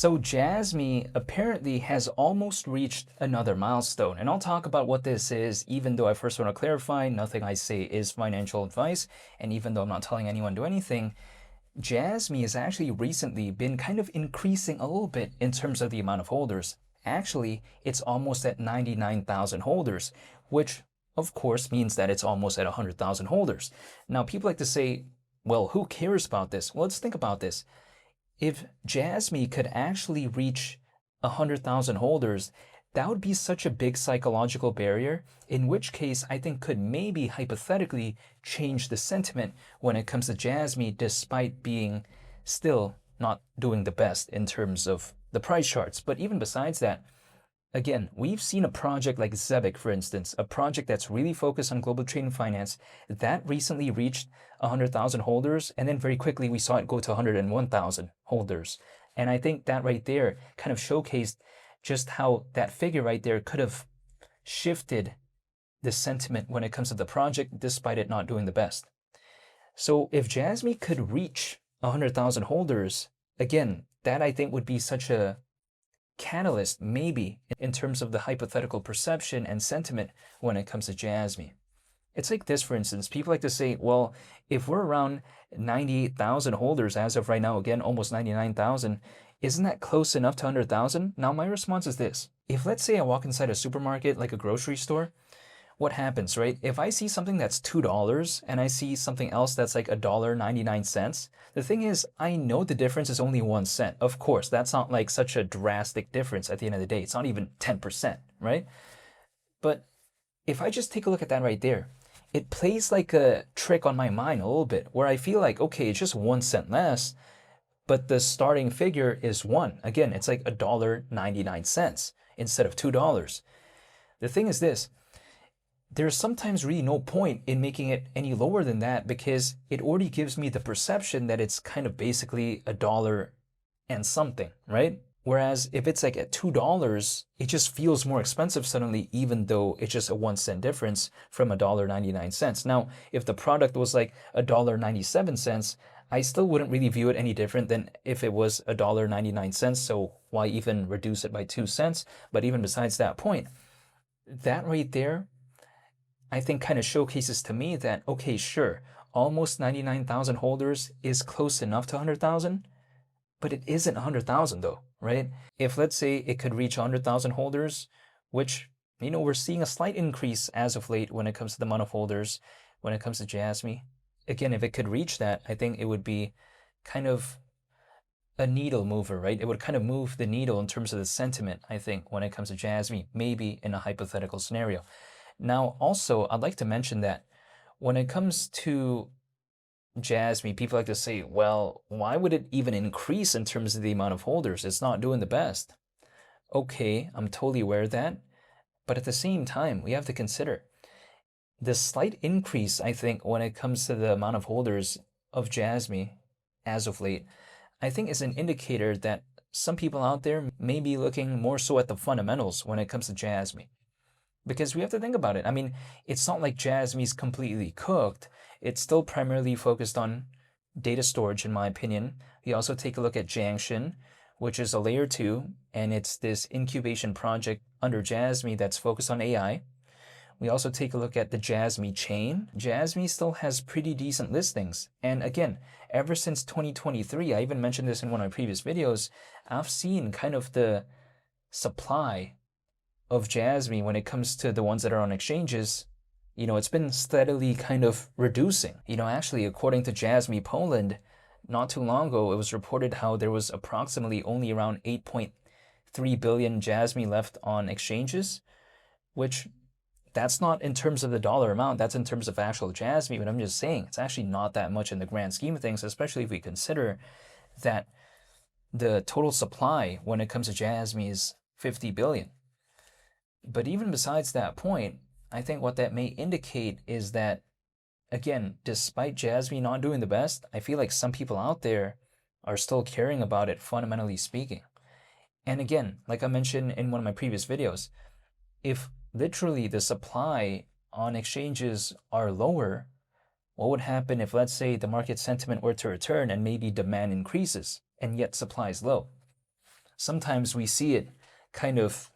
So Jasmy apparently has almost reached another milestone, and I'll talk about what this is, even though I first want to clarify, nothing I say is financial advice, and even though I'm not telling anyone to do anything, Jasmy has actually recently been kind of increasing a little bit in terms of the amount of holders. Actually, it's almost at 99,000 holders, which of course means that it's almost at 100,000 holders. Now, people like to say, well, who cares about this? Well, let's think about this. If Jasmy could actually reach 100,000 holders, that would be such a big psychological barrier, in which case I think could maybe hypothetically change the sentiment when it comes to Jasmy, despite being still not doing the best in terms of the price charts. But even besides that, again, we've seen a project like Zebic, for instance, a project that's really focused on global trade and finance, that recently reached 100,000 holders, and then very quickly we saw it go to 101,000 holders. And I think that right there kind of showcased just how that figure right there could have shifted the sentiment when it comes to the project, despite it not doing the best. So if Jasmy could reach 100,000 holders, again, that I think would be such a catalyst, maybe, in terms of the hypothetical perception and sentiment when it comes to Jasmy. It's like this, for instance. People like to say, well, if we're around 98,000 holders as of right now, again, almost 99,000, isn't that close enough to 100,000? Now, my response is this. If, let's say, I walk inside a supermarket, like a grocery store, what happens, right? If I see something that's $2 and I see something else that's like $1.99, the thing is, I know the difference is only 1 cent. Of course, that's not like such a drastic difference at the end of the day. It's not even 10%, right? But if I just take a look at that right there, it plays like a trick on my mind a little bit, where I feel like, okay, it's just 1 cent less, but the starting figure is 1. Again, it's like $1.99 instead of $2. The thing is this, there's sometimes really no point in making it any lower than that, because it already gives me the perception that it's kind of basically $1 and something, right? Whereas if it's like at $2, it just feels more expensive suddenly, even though it's just a 1 cent difference from $1.99. Now, if the product was like $1.97, I still wouldn't really view it any different than if it was $1.99. So why even reduce it by 2 cents? But even besides that point, that right there, I think kind of showcases to me that, okay, sure, almost 99,000 holders is close enough to 100,000, but it isn't 100,000 though, right? If let's say it could reach 100,000 holders, which, we're seeing a slight increase as of late when it comes to the amount of holders, when it comes to Jasmy. Again, if it could reach that, I think it would be kind of a needle mover, right? It would kind of move the needle in terms of the sentiment, I think, when it comes to Jasmy, maybe in a hypothetical scenario. Now, also, I'd like to mention that when it comes to Jasmy, people like to say, well, why would it even increase in terms of the amount of holders? It's not doing the best. Okay, I'm totally aware of that. But at the same time, we have to consider the slight increase, I think, when it comes to the amount of holders of Jasmy as of late, I think is an indicator that some people out there may be looking more so at the fundamentals when it comes to Jasmy. Because we have to think about it. I mean, it's not like Jasmy's completely cooked. It's still primarily focused on data storage, in my opinion. We also take a look at Junction, which is a layer 2, and it's this incubation project under Jasmy that's focused on AI. We also take a look at the Jasmy chain. Jasmy still has pretty decent listings. And again, ever since 2023, I even mentioned this in one of my previous videos, I've seen kind of the supply of Jasmy when it comes to the ones that are on exchanges, it's been steadily kind of reducing. Actually, according to Jasmy Poland, not too long ago, it was reported how there was approximately only around 8.3 billion Jasmy left on exchanges, which that's not in terms of the dollar amount, that's in terms of actual Jasmy, but I'm just saying it's actually not that much in the grand scheme of things, especially if we consider that the total supply when it comes to Jasmy is 50 billion. But even besides that point, I think what that may indicate is that, again, despite Jasmy not doing the best, I feel like some people out there are still caring about it, fundamentally speaking. And again, like I mentioned in one of my previous videos, if literally the supply on exchanges are lower, what would happen if, let's say, the market sentiment were to return and maybe demand increases and yet supply is low? sometimes we see it kind of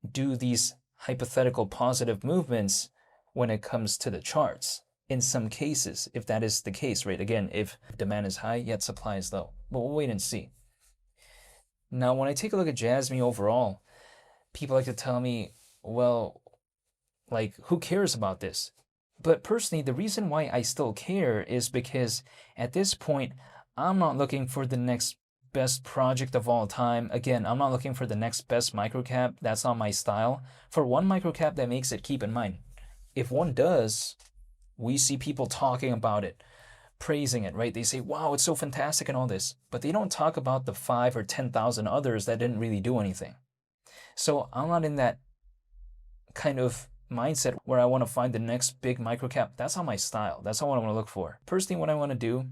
do these hypothetical positive movements when it comes to the charts. In some cases, if that is the case, right? Again, if demand is high, yet supply is low. But we'll wait and see. Now, when I take a look at Jasmy overall, people like to tell me, well, like, who cares about this? But personally, the reason why I still care is because at this point, I'm not looking for the next best project of all time. Again, I'm not looking for the next best microcap. That's not my style. For one microcap that makes it, keep in mind, if one does, we see people talking about it, praising it, right? They say, wow, it's so fantastic and all this, but they don't talk about the 5 or 10,000 others that didn't really do anything. So I'm not in that kind of mindset where I want to find the next big microcap. That's not my style. That's not what I want to look for. Personally, what I want to do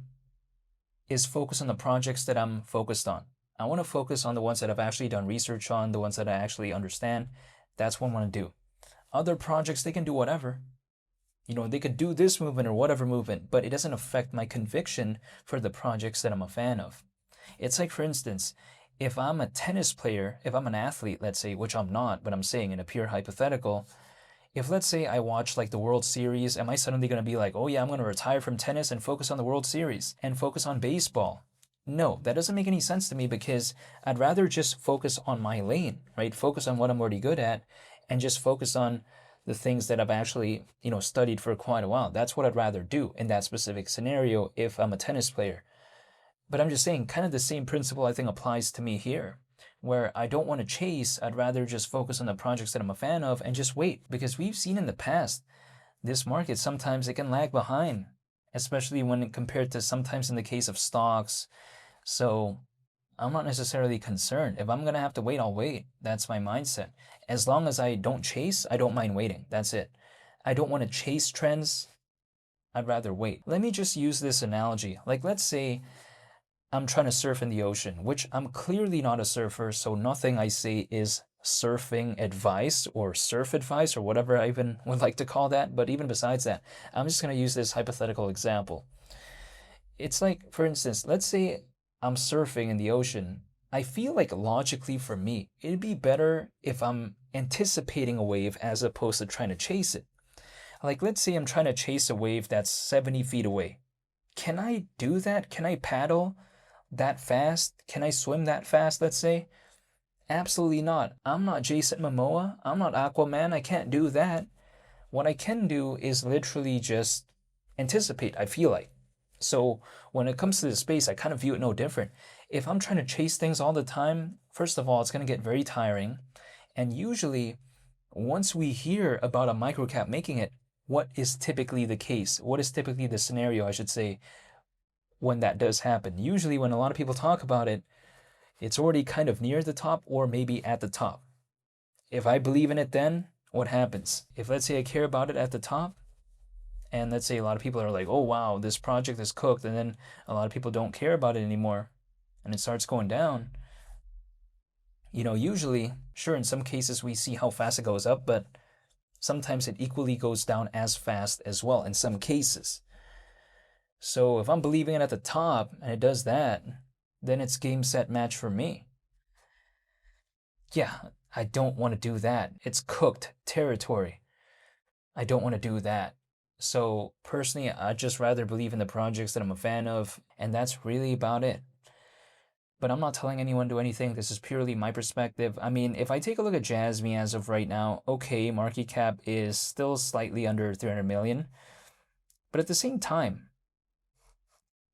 is focus on the projects that I'm focused on. I want to focus on the ones that I've actually done research on, the ones that I actually understand. That's what I want to do. Other projects, they can do whatever. They could do this movement or whatever movement, but it doesn't affect my conviction for the projects that I'm a fan of. It's like, for instance, if I'm a tennis player, if I'm an athlete, let's say, which I'm not, but I'm saying in a pure hypothetical, if let's say I watch like the World Series, am I suddenly going to be like, oh yeah, I'm going to retire from tennis and focus on the World Series and focus on baseball? No, that doesn't make any sense to me because I'd rather just focus on my lane, right? Focus on what I'm already good at and just focus on the things that I've actually, studied for quite a while. That's what I'd rather do in that specific scenario if I'm a tennis player. But I'm just saying, kind of the same principle I think applies to me here, where I don't want to chase. I'd rather just focus on the projects that I'm a fan of and just wait, because we've seen in the past, this market, sometimes it can lag behind, especially when compared to sometimes in the case of stocks. So I'm not necessarily concerned. If I'm going to have to wait, I'll wait. That's my mindset. As long as I don't chase, I don't mind waiting. That's it. I don't want to chase trends. I'd rather wait. Let me just use this analogy. Like, let's say I'm trying to surf in the ocean, which I'm clearly not a surfer, so nothing I say is surfing advice or surf advice or whatever I even would like to call that. But even besides that, I'm just going to use this hypothetical example. It's like, for instance, let's say I'm surfing in the ocean. I feel like logically for me, it'd be better if I'm anticipating a wave as opposed to trying to chase it. Like, let's say I'm trying to chase a wave that's 70 feet away. Can I do that? Can I paddle that fast? Can I swim that fast, let's say? Absolutely not. I'm not Jason Momoa. I'm not Aquaman. I can't do that. What I can do is literally just anticipate, I feel like. So when it comes to the space, I kind of view it no different. If I'm trying to chase things all the time, first of all, it's going to get very tiring. And usually, once we hear about a microcap making it, what is typically the case? What is typically the scenario, I should say, when that does happen? Usually, when a lot of people talk about it, it's already kind of near the top or maybe at the top. If I believe in it, then what happens? If let's say I care about it at the top, and let's say a lot of people are like, oh wow, this project is cooked, and then a lot of people don't care about it anymore, and it starts going down, usually, sure, in some cases we see how fast it goes up, but sometimes it equally goes down as fast as well in some cases. So if I'm believing it at the top and it does that, then it's game, set, match for me. Yeah, I don't want to do that. It's cooked territory. I don't want to do that. So personally, I'd just rather believe in the projects that I'm a fan of, and that's really about it. But I'm not telling anyone to do anything. This is purely my perspective. I mean, if I take a look at Jasmy as of right now, okay, market cap is still slightly under 300 million. But at the same time,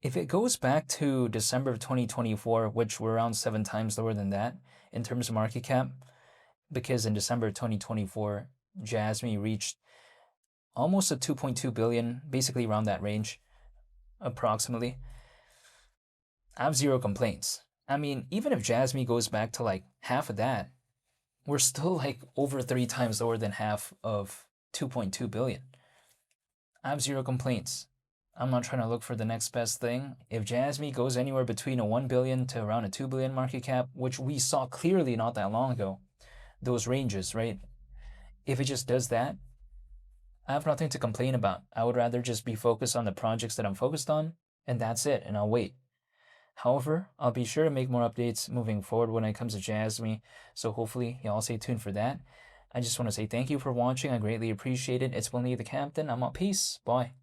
if it goes back to December of 2024, which we're around 7 times lower than that in terms of market cap, because in December of 2024, Jasmy reached almost a 2.2 billion, basically around that range, approximately. I have zero complaints. I mean, even if Jasmy goes back to like half of that, we're still like over 3 times lower than half of 2.2 billion. I have zero complaints. I'm not trying to look for the next best thing. If Jasmy goes anywhere between a 1 billion to around a 2 billion market cap, which we saw clearly not that long ago, those ranges, right? If it just does that, I have nothing to complain about. I would rather just be focused on the projects that I'm focused on, and that's it, and I'll wait. However, I'll be sure to make more updates moving forward when it comes to Jasmy, so hopefully y'all stay tuned for that. I just want to say thank you for watching. I greatly appreciate it. It's Willie the Captain. I'm out. Peace. Bye.